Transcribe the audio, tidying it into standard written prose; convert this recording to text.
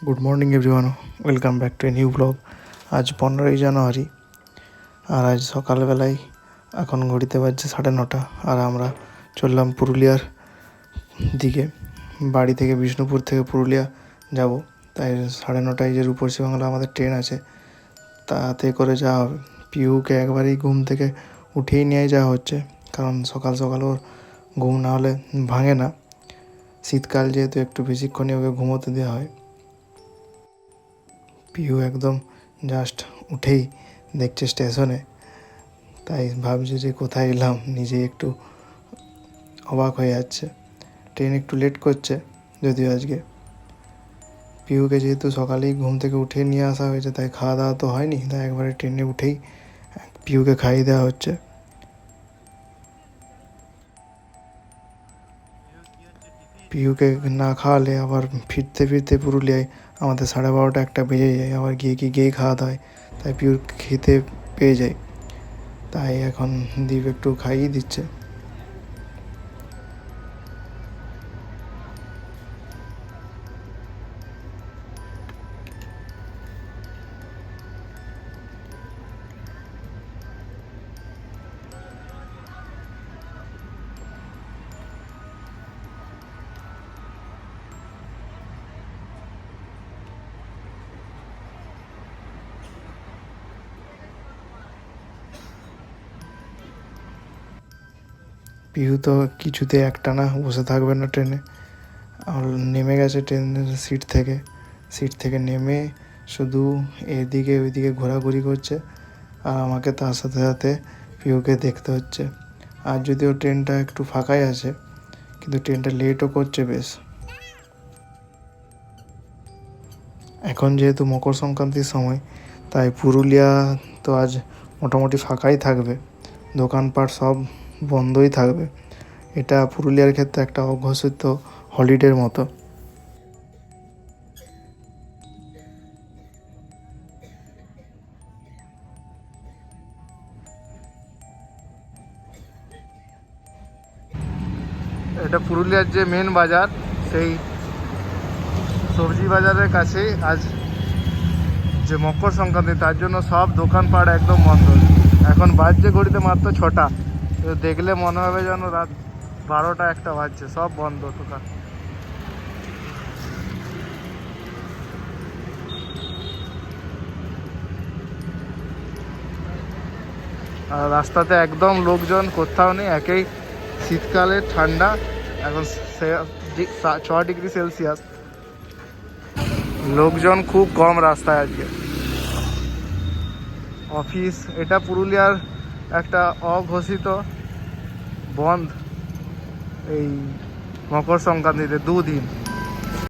Good morning everyone, welcome back to a new blog. আজ 15ই জানুয়ারি আর আজ সকালবেলায় এখন ঘড়িতে বাজছে 9:30 আর আমরা চললাম পুরুলিয়ার দিকে। বাড়ি থেকে বিষ্ণুপুর থেকে পুরুলিয়া যাব, তাই 9:30 যে রূপসী বাংলা আমাদের ট্রেন আছে তাতে করে যাওয়া হবে। পিহুকে একবারেই ঘুম থেকে উঠেই নিয়ে যাওয়া হচ্ছে, কারণ সকাল সকাল ওর ঘুম না হলে ভাঙে না। শীতকাল যেহেতু একটু বেশিক্ষণই ওকে ঘুমোতে দেওয়া হয়। পিহু একদম জাস্ট উঠেই দেখছে স্টেশনে, তাই ভাবছে যে কোথায় এলাম, নিজেই একটু অবাক হয়ে যাচ্ছে। ট্রেন একটু লেট করছে যদিও আজকে। পিহুকে যেহেতু সকালেই ঘুম থেকে উঠে নিয়ে আসা হয়েছে, তাই খাওয়া দাওয়া তো হয়নি, তাই একবারে ট্রেনে উঠেই পিহুকে খাইয়ে দেওয়া হচ্ছে। পিহুকে না খাওয়ালে আবার ফিরতে ফিরতে পুরুলিয়ায় আমাদের 12:30 একটা বেজে যায়, আবার গিয়ে খাওয়াতে হয়, তাই পিহুর খেতে পেয়ে যায়। তাই এখন দীপ একটু খাইয়ে দিচ্ছে। পিহু তো কিছুতে একটানা বসে থাকবে না ট্রেনে। আর নেমে গেছে ট্রেনের সিট থেকে নেমে শুধু এদিকে ওইদিকে ঘোরাঘুরি করছে, আর আমাকে তার সাথে সাথে পিহুকে দেখতে হচ্ছে। আর যদিও ট্রেনটা একটু ফাঁকাই আছে, কিন্তু ট্রেনটা লেটও করছে বেশ। এখন যেহেতু মকর সংক্রান্তির সময়, তাই পুরুলিয়া তো আজ মোটামুটি ফাঁকাই থাকবে, দোকানপাট সব বন্ধই থাকবে। এটা পুরুলিয়ার ক্ষেত্রে একটা অঘোষিত হলিডের মতো। এটা পুরুলিয়ার যে মেন বাজার, সেই সবজি বাজারের কাছেই আজ যে মকর সংক্রান্তি, তার জন্য সব দোকানপাট একদম বন্ধ। এখন বাজছে ঘড়িতে মাত্র 6টা, দেখলে মনে হবে যেন রাত 12টা 1টা বাজছে, সব বন্ধ দোকান। আর রাস্তাতে একদম লোকজন কোথাও নেই, একেই শীতকালের ঠান্ডা, এখন 6 ডিগ্রি সেলসিয়াস, লোকজন খুব কম রাস্তায় আজকে। অফিস, এটা পুরুলিয়ার একটা অঘোষিত বন্ধ এই মকর সংক্রান্তিতে 2 দিন।